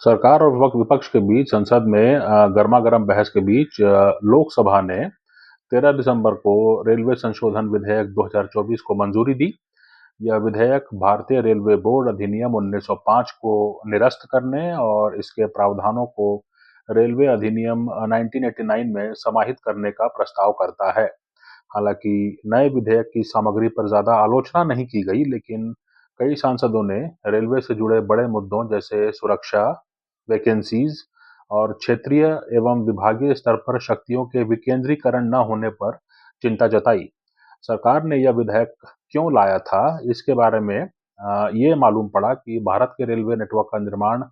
सरकार और विपक्ष के बीच संसद में गर्मा-गर्म बहस के बीच लोकसभा ने 13 दिसंबर को रेलवे संशोधन विधेयक 2024 को मंजूरी दी। यह विधेयक भारतीय रेलवे बोर्ड अधिनियम 1905 को निरस्त करने और इसके प्रावधानों को रेलवे अधिनियम 1989 में समाहित करने का प्रस्ताव करता है। हालांकि नए विधेयक की सामग्री पर ज्यादा आलोचना नहीं की गई, लेकिन कई सांसदों ने रेलवे से जुड़े बड़े मुद्दों जैसे सुरक्षा, वैकेंसीज और क्षेत्रीय एवं विभागीय स्तर पर शक्तियों के विकेंद्रीकरण न होने पर चिंता जताई। सरकार ने यह विधेयक क्यों लाया था, इसके बारे में ये मालूम पड़ा कि भारत के रेलवे नेटवर्क का निर्माण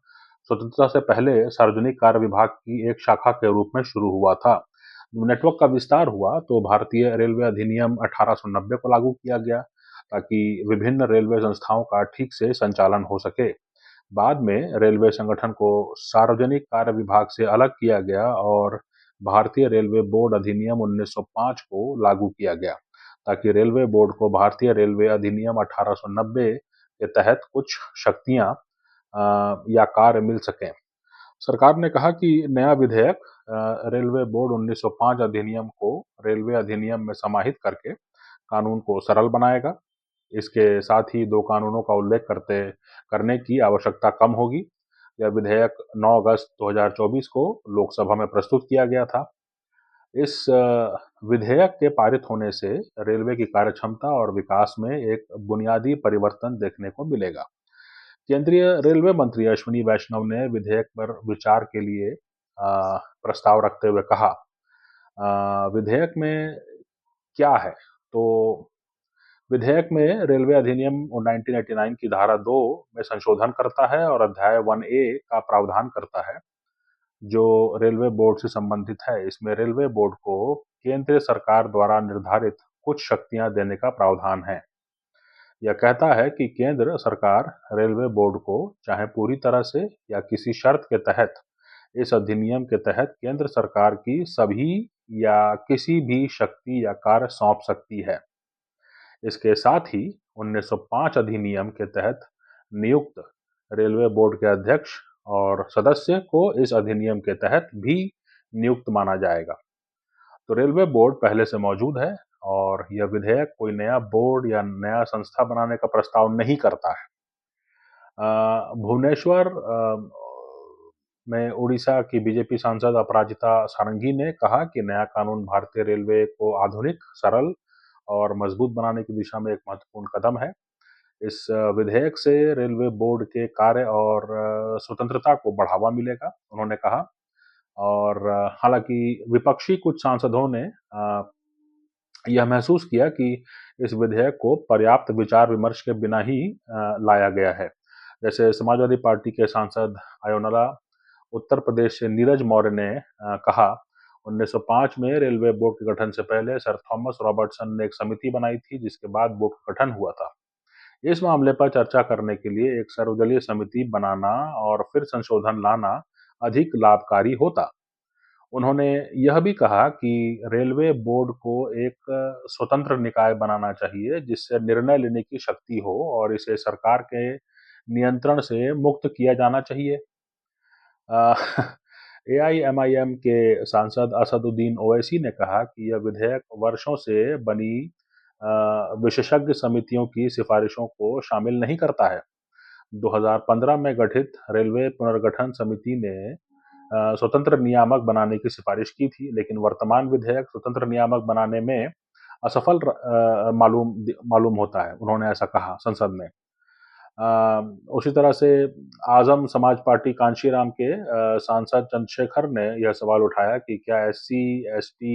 स्वतंत्रता से पहले सार्वजनिक कार्य विभाग की एक शाखा के रूप में शुरू हुआ था। नेटवर्क का विस्तार हुआ तो भारतीय रेलवे अधिनियम 1890 को लागू किया गया, ताकि विभिन्न रेलवे संस्थाओं का ठीक से संचालन हो सके। बाद में रेलवे संगठन को सार्वजनिक कार्य विभाग से अलग किया गया और भारतीय रेलवे बोर्ड अधिनियम 1905 को लागू किया गया, ताकि रेलवे बोर्ड को भारतीय रेलवे अधिनियम 1890 के तहत कुछ शक्तियां या कार्य मिल सकें। सरकार ने कहा कि नया विधेयक रेलवे बोर्ड 1905 अधिनियम को रेलवे अधिनियम में समाहित करके कानून को सरल बनाएगा। इसके साथ ही दो कानूनों का उल्लेख करने की आवश्यकता कम होगी। यह विधेयक 9 अगस्त 2024 को लोकसभा में प्रस्तुत किया गया था। इस विधेयक के पारित होने से रेलवे की कार्यक्षमता और विकास में एक बुनियादी परिवर्तन देखने को मिलेगा। केंद्रीय रेलवे मंत्री अश्विनी वैष्णव ने विधेयक पर विचार के लिए प्रस्ताव रखते हुए कहा, विधेयक में क्या है? तो विधेयक में रेलवे अधिनियम 1989 की धारा 2 में संशोधन करता है और अध्याय 1A का प्रावधान करता है, जो रेलवे बोर्ड से संबंधित है। इसमें रेलवे बोर्ड को केंद्र सरकार द्वारा निर्धारित कुछ शक्तियां देने का प्रावधान है। यह कहता है कि केंद्र सरकार रेलवे बोर्ड को चाहे पूरी तरह से या किसी शर्त के तहत इस अधिनियम के तहत केंद्र सरकार की सभी या किसी भी शक्ति या कार्य सौंप सकती है। इसके साथ ही 1905 अधिनियम के तहत नियुक्त रेलवे बोर्ड के अध्यक्ष और सदस्य को इस अधिनियम के तहत भी नियुक्त माना जाएगा। तो रेलवे बोर्ड पहले से मौजूद है और यह विधेयक कोई नया बोर्ड या नया संस्था बनाने का प्रस्ताव नहीं करता है। भुवनेश्वर में उड़ीसा की बीजेपी सांसद अपराजिता सारंगी ने कहा कि नया कानून भारतीय रेलवे को आधुनिक, सरल और मजबूत बनाने की दिशा में एक महत्वपूर्ण कदम है। इस विधेयक से रेलवे बोर्ड के कार्य और स्वतंत्रता को बढ़ावा मिलेगा, उन्होंने कहा। और हालांकि विपक्षी कुछ सांसदों ने यह महसूस किया कि इस विधेयक को पर्याप्त विचार विमर्श के बिना ही लाया गया है। जैसे समाजवादी पार्टी के सांसद आयोनला, उत्तर प्रदेश से नीरज मौर्य ने कहा, 1905 में रेलवे बोर्ड के गठन से पहले सर थॉमस रॉबर्टसन ने एक समिति बनाई थी, जिसके बाद बोर्ड का गठन हुआ था। इस मामले पर चर्चा करने के लिए एक सर्वदलीय समिति बनाना और फिर संशोधन लाना अधिक लाभकारी होता। उन्होंने यह भी कहा कि रेलवे बोर्ड को एक स्वतंत्र निकाय बनाना चाहिए, जिससे निर्णय लेने की शक्ति हो और इसे सरकार के नियंत्रण से मुक्त किया जाना चाहिए। AIMIM के सांसद असदुद्दीन ओवैसी ने कहा कि यह विधेयक वर्षों से बनी विशेषज्ञ समितियों की सिफारिशों को शामिल नहीं करता है। 2015 में गठित रेलवे पुनर्गठन समिति ने स्वतंत्र नियामक बनाने की सिफारिश की थी, लेकिन वर्तमान विधेयक स्वतंत्र नियामक बनाने में असफल मालूम होता है, उन्होंने ऐसा कहा संसद में। उसी तरह से आजम समाज पार्टी कांशीराम के सांसद चंद्रशेखर ने यह सवाल उठाया कि क्या SC, ST,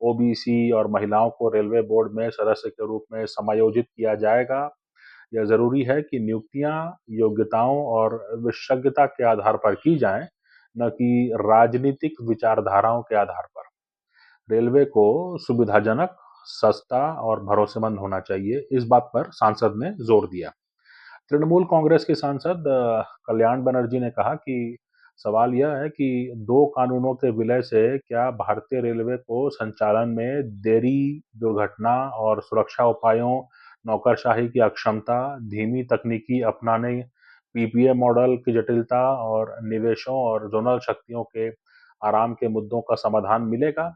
OBC और महिलाओं को रेलवे बोर्ड में सदस्य के रूप में समायोजित किया जाएगा। यह जरूरी है कि नियुक्तियां योग्यताओं और विशेषज्ञता के आधार पर की जाएं, न कि राजनीतिक विचारधाराओं के आधार पर। रेलवे को सुविधाजनक, सस्ता और भरोसेमंद होना चाहिए, इस बात पर सांसद ने जोर दिया। तृणमूल कांग्रेस के सांसद कल्याण बनर्जी ने कहा कि सवाल यह है कि दो कानूनों के विलय से क्या भारतीय रेलवे को संचालन में देरी, दुर्घटना और सुरक्षा उपायों, नौकरशाही की अक्षमता, धीमी तकनीकी अपनाने पीपीए मॉडल की जटिलता और निवेशों और जोनल शक्तियों के आराम के मुद्दों का समाधान मिलेगा?